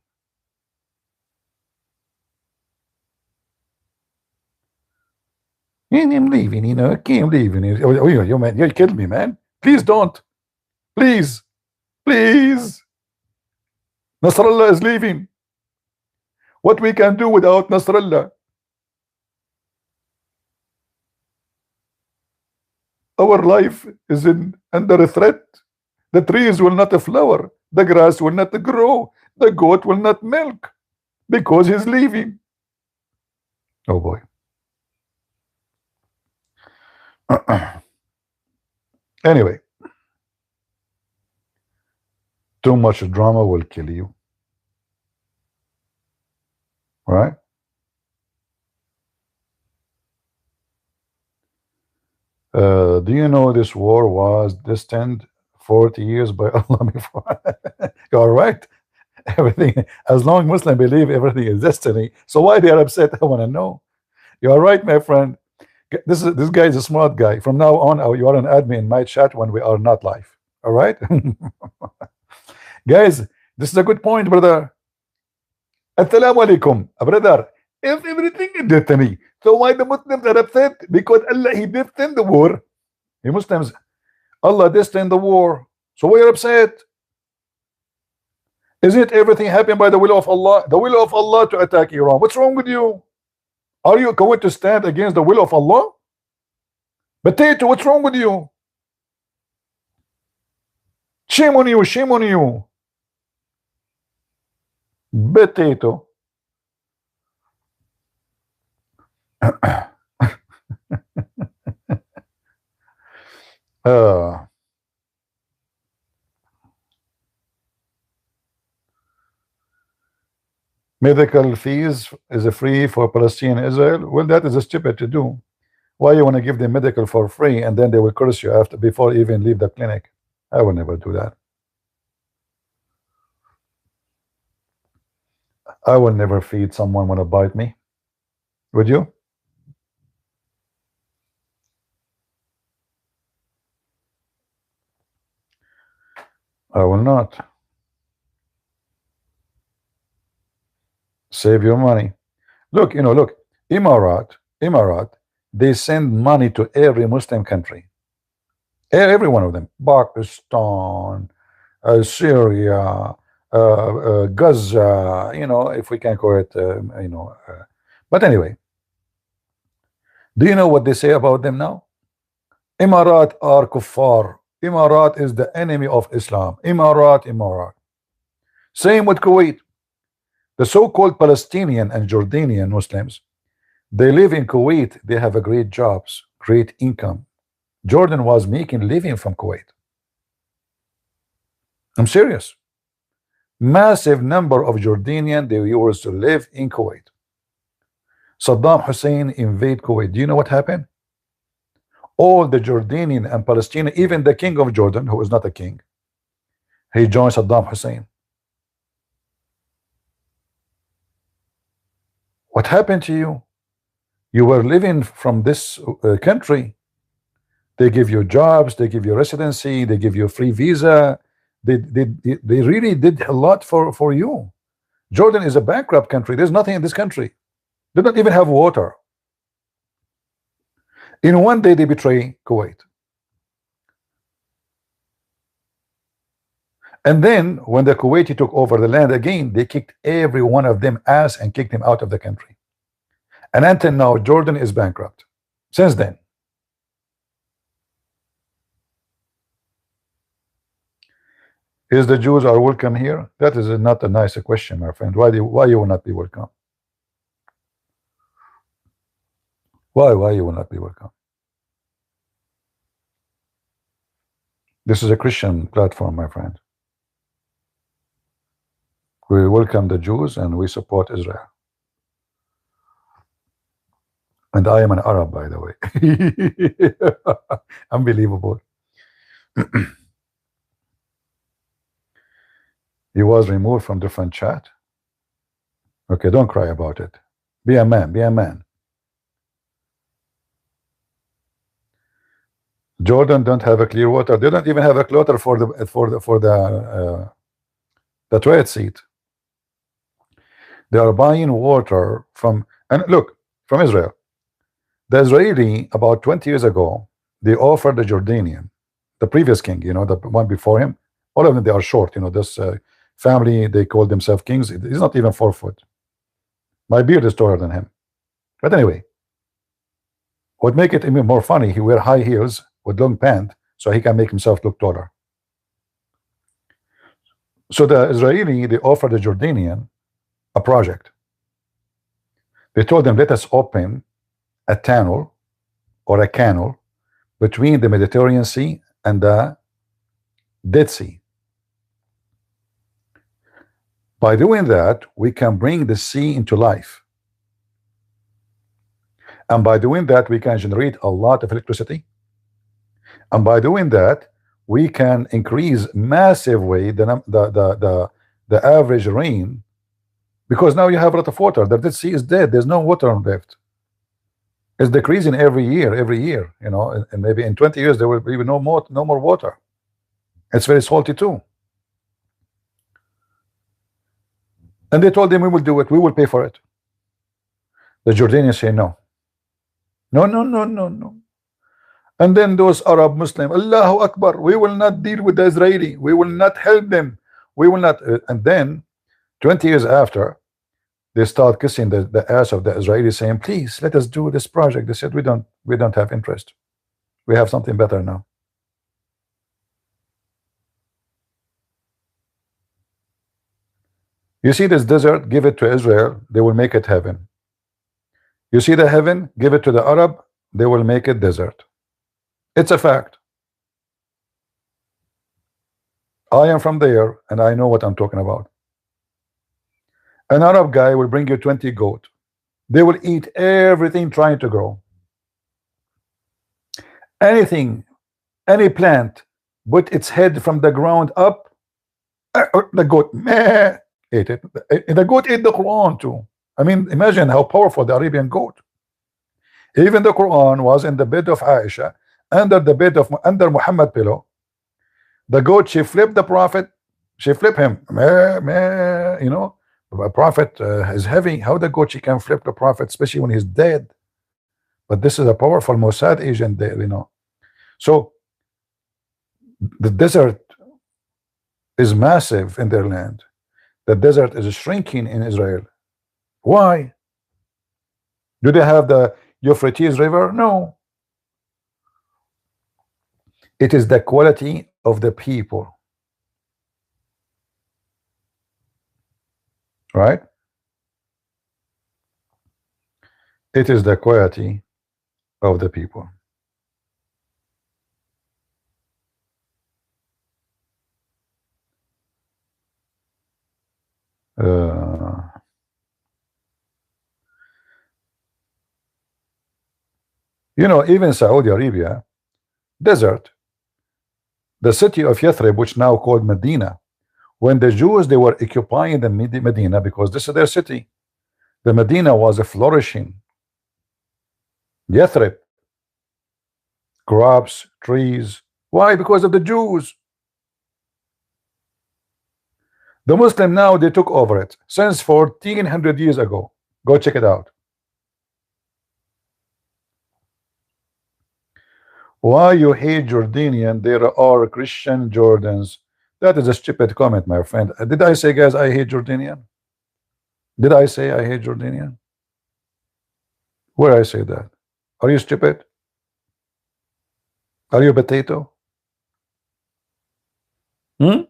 I'm leaving, okay, I'm leaving. Oh, you man, you killed me, man. Please don't. Please. Please. Nasrallah is leaving. What we can do without Nasrallah? Our life is under a threat. The trees will not flower. The grass will not grow. The goat will not milk because he's leaving. Oh boy. Anyway, too much drama will kill you, right? Do you know this war was destined 40 years by Allah before? You're right. Everything, as long as Muslims believe everything is destiny, so why they are upset? I want to know. You're right, my friend. This guy is a smart guy. From now on, you are an admin in my chat when we are not live. All right, guys. This is a good point, brother. Assalamu alaikum, brother. If everything is destiny, so why the Muslims are upset? Because Allah, He destined the war. The Muslims, Allah destined the war. So why are upset? Isn't everything happened by the will of Allah? The will of Allah to attack Iran. What's wrong with you? Are you going to stand against the will of Allah? Potato, what's wrong with you? Shame on you, shame on you. Potato. Medical fees is free for Palestine and Israel. Well, that is stupid to do. Why you want to give them medical for free and then they will curse you after before you even leave the clinic? I will never do that. I will never feed someone want to bite me. Would you? I will not. Save your money. Look, look, Emirat, they send money to every Muslim country. Every one of them. Pakistan, Syria, Gaza, if we can call it, but anyway, do you know what they say about them now? Emirat are kuffar. Emirat is the enemy of Islam. Emirat. Same with Kuwait. The so-called Palestinian and Jordanian Muslims, they live in Kuwait. They have a great jobs, great income. Jordan was making living from Kuwait. I'm serious. Massive number of Jordanian, they used to live in Kuwait. Saddam Hussein invade Kuwait. Do you know what happened? All the Jordanian and Palestinian, even the king of Jordan, who is not a king, He joined Saddam Hussein. What happened to you? You were living from this country. They give you jobs, they give you residency, they give you a free visa. They really did a lot for you. Jordan is a bankrupt country. There's nothing in this country. They don't even have water. In one day, they betray Kuwait. And then, when the Kuwaiti took over the land again, they kicked every one of them ass and kicked him out of the country. And until now, Jordan is bankrupt. Since then. Is the Jews are welcome here? That is not a nice question, my friend. Why you will not be welcome? Why you will not be welcome? This is a Christian platform, my friend. We welcome the Jews and we support Israel. And I am an Arab, by the way. Unbelievable. He was removed from different chat. Okay, don't cry about it. Be a man. Be a man. Jordan don't have a clear water. They don't even have a water for the toilet seat. They are buying water from, and look, from Israel. The Israeli, about 20 years ago, they offered the Jordanian, the previous king, you know, the one before him. All of them, they are short. You know, this family, they call themselves kings. He's not even 4 foot. My beard is taller than him. But anyway, what make it even more funny, he wear high heels with long pants so he can make himself look taller. So the Israeli, they offered the Jordanian a project. They told them, let us open a tunnel or a canal between the Mediterranean Sea and the Dead Sea. By doing that, we can bring the sea into life. And by doing that, we can generate a lot of electricity. And by doing that, we can increase massive way the average rain, because now you have a lot of water. The Dead Sea is dead. There's no water left. It's decreasing every year, you know, and maybe in 20 years there will be no more water. It's very salty too. And they told them, we will do it, we will pay for it. The Jordanians say no. No. And then those Arab Muslims, Allahu Akbar, we will not deal with the Israeli, we will not help them, we will not. And then 20 years after, they start kissing the ass of the Israelis, saying, please let us do this project. They said, we don't have interest. We have something better now. You see this desert, give it to Israel, they will make it heaven. You see the heaven, give it to the Arab, they will make it desert. It's a fact. I am from there and I know what I'm talking about. An Arab guy will bring you 20 goat. They will eat everything trying to grow. Anything, any plant, put its head from the ground up, the goat meh, ate it. The goat ate the Quran too. I mean, imagine how powerful the Arabian goat. Even the Quran was in the bed of Aisha, under Muhammad pillow. The goat, she flipped the Prophet, she flipped him, meh, meh, you know. A prophet is heavy. How the goat she can flip the prophet, especially when he's dead? But this is a powerful Mossad agent there, you know. So the desert is massive in their land. The desert is shrinking in Israel. Why? Do they have the Euphrates River? No. It is the quality of the people. Right? It is the quality of the people. You know, even Saudi Arabia, desert, the city of Yathrib, which now called Medina, When the Jews, they were occupying the Medina because this is their city. The Medina was a flourishing. Yathrib, crops, trees. Why? Because of the Jews. The Muslim now, they took over it since 1400 years ago. Go check it out. Why you hate Jordanian? There are Christian Jordans. That is a stupid comment, my friend. Did I say, guys, I hate Jordanian? Did I say I hate Jordanian? Where I say that? Are you stupid? Are you a potato? Hmm?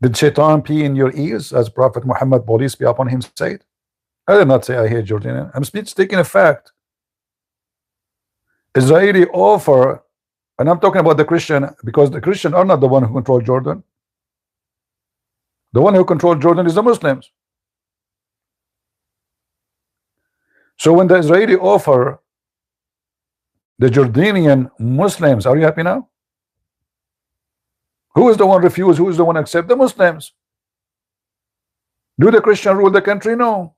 Did Shaitan pee in your ears, as Prophet Muhammad, peace be upon him, said? I did not say I hate Jordanian. I'm speaking a fact. Israeli offer, and I'm talking about the Christian, because the Christian are not the one who control Jordan. The one who control Jordan is the Muslims. So when the Israeli offer the Jordanian Muslims, are you happy now? Who is the one refuse? Who is the one accept? The Muslims. Do the Christian rule the country? No.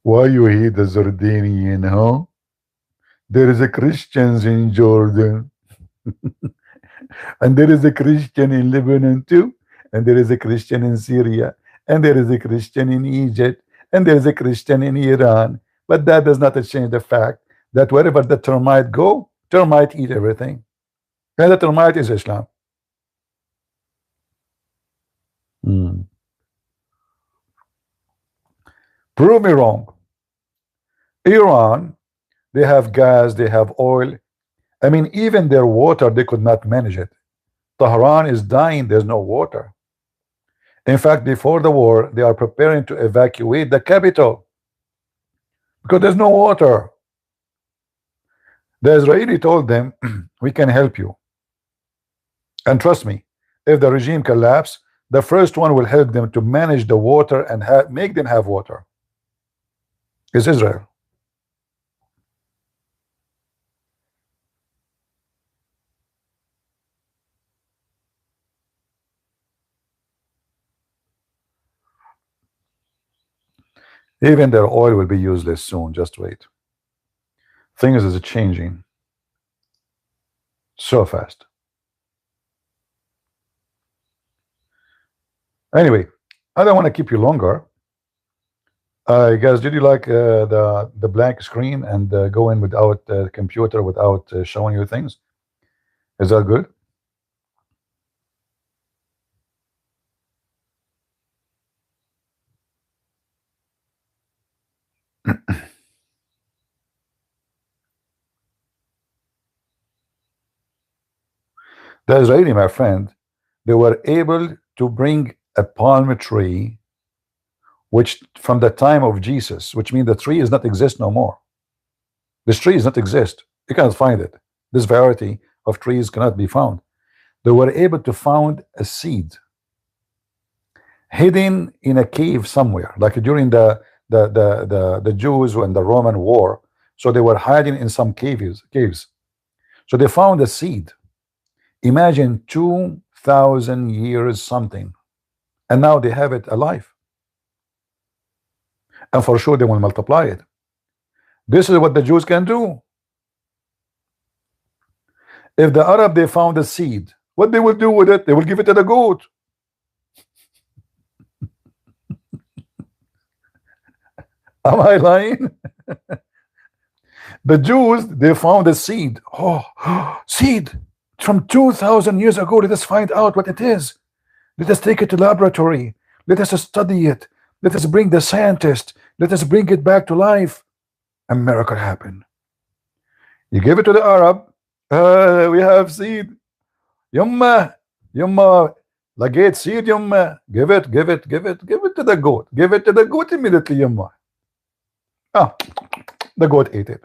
Why you hate the Jordanian, huh? There is a Christians in Jordan. And there is a Christian in Lebanon too. And there is a Christian in Syria. And there is a Christian in Egypt. And there is a Christian in Iran. But that does not change the fact that wherever the termite go, termite eat everything. And the termite is Islam. Prove me wrong. Iran, they have gas, they have oil. I mean, even their water, they could not manage it. Tehran is dying, there's no water. In fact, before the war, they are preparing to evacuate the capital because there's no water. The Israeli told them, we can help you. And trust me, if the regime collapse, the first one will help them to manage the water and make them have water. It's Israel. Even their oil will be useless soon. Just wait. Things is changing so fast. Anyway, I don't want to keep you longer. Guys, did you like the blank screen and go in without computer, without showing you things? Is that good? The Israeli, my friend, they were able to bring a palm tree, which from the time of Jesus, which means the tree does not exist no more. This tree does not exist. You cannot find it. This variety of trees cannot be found. They were able to find a seed hidden in a cave somewhere, like during the Jews and the Roman war. So they were hiding in some caves. So they found a seed. Imagine 2,000 years something, and now they have it alive, and for sure they will multiply it. This is what the Jews can do. If the Arab, they found a seed, what they will do with it? They will give it to the goat. Am I lying? The Jews, they found a seed. Oh, seed from 2,000 years ago. Let us find out what it is. Let us take it to laboratory. Let us study it. Let us bring the scientist. Let us bring it back to life. A miracle happened. You give it to the Arab. We have seed. Yumma, lagate seed, yumma. Give it to the goat. Give it to the goat immediately, yumma. Ah, the goat ate it.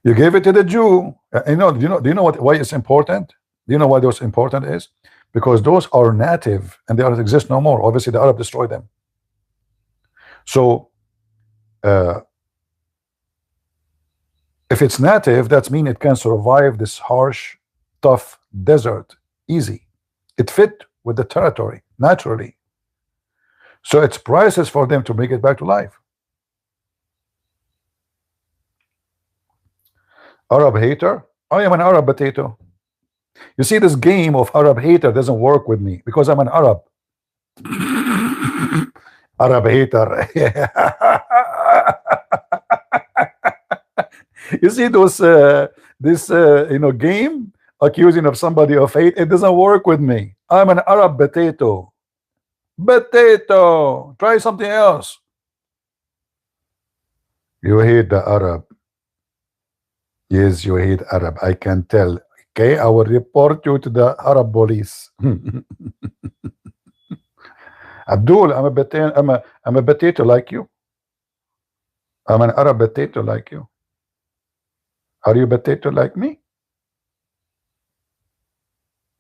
You gave it to the Jew. Do you know why it's important? Do you know why those important is? Because those are native and they don't exist no more. Obviously, the Arab destroyed them. So If it's native, that means it can survive this harsh, tough desert easy. It fit with the territory naturally. So it's priceless for them to make it back to life. Arab hater? I am an Arab potato. You see, this game of Arab hater doesn't work with me because I'm an Arab. Arab hater. You see those this game accusing of somebody of hate. It doesn't work with me. I'm an Arab potato. Potato. Try something else. You hate the Arab. Yes, you hate Arab. I can tell. Okay, I will report you to the Arab police. Abdul, I'm a potato. I'm a potato like you. I'm an Arab potato like you. Are you a potato like me?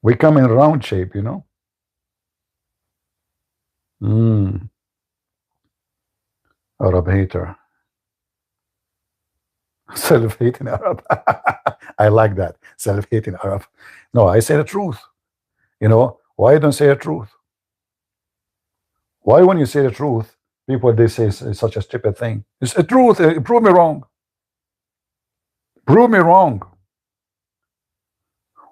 We come in round shape, you know. Arab hater. Self-hating Arab. I like that. Self-hating Arab. No, I say the truth. You know, why don't say the truth? Why when you say the truth, people they say it's such a stupid thing? It's the truth. Prove me wrong. Prove me wrong.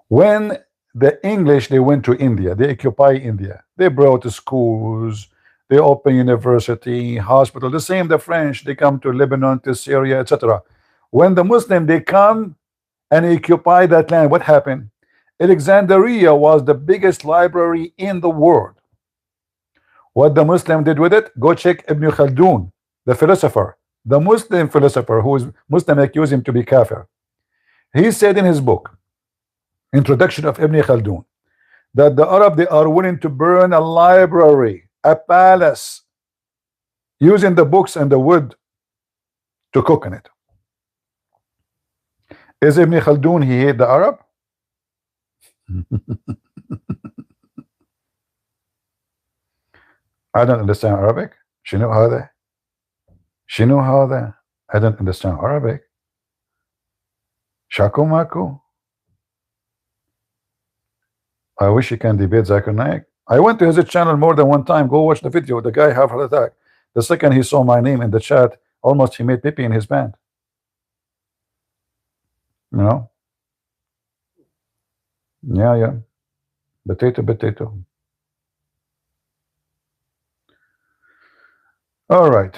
When the English they went to India, they occupy India. They brought schools, they open university, hospital. The same the French, they come to Lebanon, to Syria, etc. When the Muslim they come and occupy that land, what happened? Alexandria was the biggest library in the world. What the Muslim did with it? Go check Ibn Khaldun, the philosopher, the Muslim philosopher who is Muslim accused him to be kafir. He said in his book, Introduction of Ibn Khaldun, that the Arab they are willing to burn a library, a palace, using the books and the wood to cook in it. Is Ibn Khaldun he hate the Arab? I don't understand Arabic. شنو هذا؟ شنو هذا؟ I don't understand Arabic. شاكو ماكو. I wish you can debate Zakir Naik. I went to his channel more than one time. Go watch the video. The guy have heart attack. The second he saw my name in the chat, almost he made pipi in his pants. You know? Yeah. Potato. All right.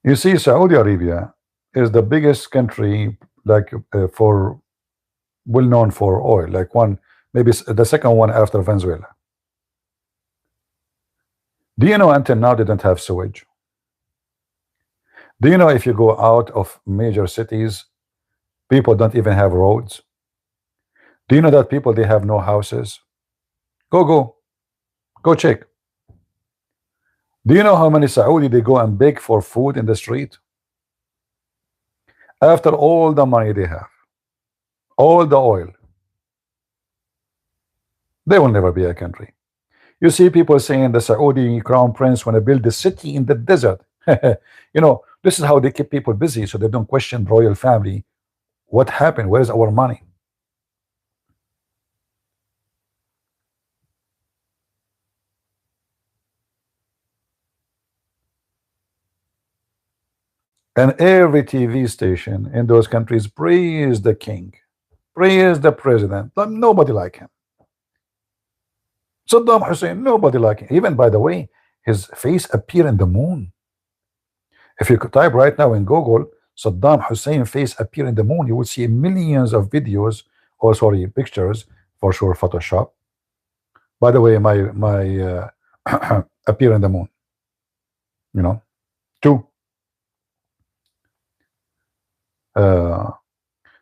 You see, Saudi Arabia is the biggest country, like for well known for oil, like one, maybe the second one after Venezuela. Do you know until now they don't have sewage? Do you know if you go out of major cities, people don't even have roads? Do you know that people they have no houses? Go check. Do you know how many Saudi they go and beg for food in the street? After all the money they have, all the oil, they will never be a country. You see people saying the Saudi crown prince want to build a city in the desert. You know, this is how they keep people busy so they don't question royal family. What happened? Where's our money? And every TV station in those countries praise the king, praise the president. Nobody like him. Saddam Hussein, nobody like him. Even, by the way, his face appear in the moon. If you could type right now in Google, Saddam Hussein face appear in the moon, you will see millions of videos, or sorry, pictures, for sure, Photoshop. By the way, my appear in the moon. You know, two.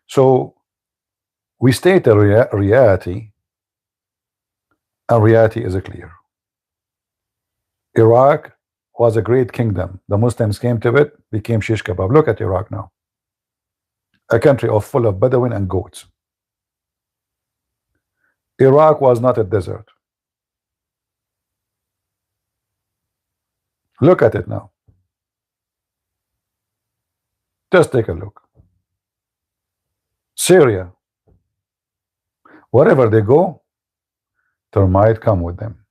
So we state a reality, and reality is clear. Iraq was a great kingdom. The Muslims came to it, became shish kebab. Look at Iraq now, a country full of Bedouin and goats. Iraq was not a desert. Look at it now. Just take a look. Syria, wherever they go, termite come with them.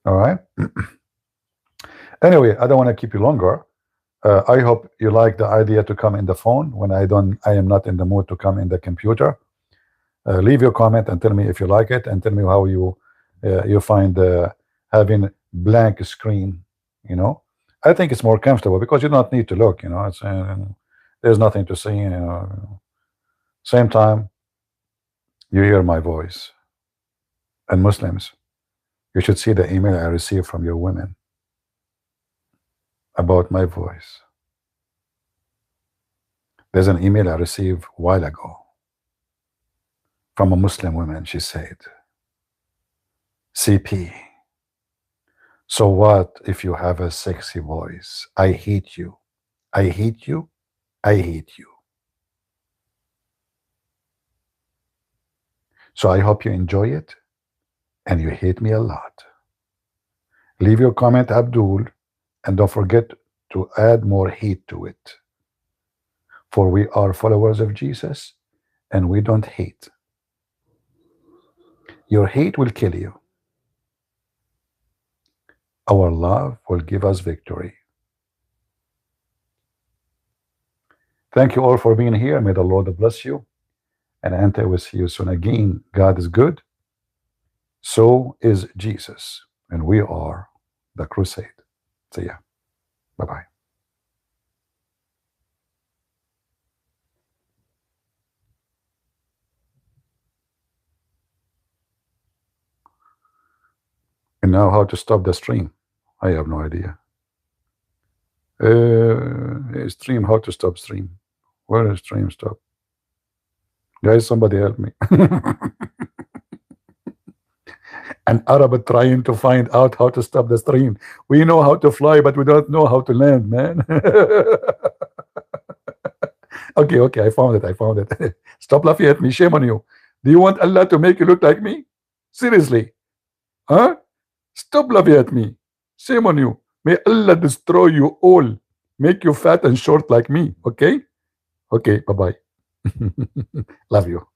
All right. Anyway, I don't want to keep you longer. I hope you like the idea to come in the phone when I am not in the mood to come in the computer. Leave your comment and tell me if you like it, and tell me how you find having blank screen. You know, I think it's more comfortable because you don't need to look. You know, it's there's nothing to see. You know, same time you hear my voice. And Muslims, you should see the email I received from your women about my voice. There's an email I received a while ago from a Muslim woman. She said, CP, so what if you have a sexy voice? I hate you. I hate you. I hate you. So I hope you enjoy it and you hate me a lot. Leave your comment, Abdul, and don't forget to add more hate to it. For we are followers of Jesus and we don't hate. Your hate will kill you. Our love will give us victory. Thank you all for being here. May the Lord bless you. And Ante will see you soon again. God is good. So is Jesus. And we are the crusade. See ya. Bye-bye. And now how to stop the stream? I have no idea. Stream, how to stop stream? Where is stream stop? Guys, somebody help me. An Arab trying to find out how to stop the stream. We know how to fly, but we don't know how to land, man. Okay, I found it. Stop laughing at me. Shame on you. Do you want Allah to make you look like me? Seriously? Huh? Stop laughing at me. Shame on you. May Allah destroy you all. Make you fat and short like me. Okay? Okay, bye-bye. Love you.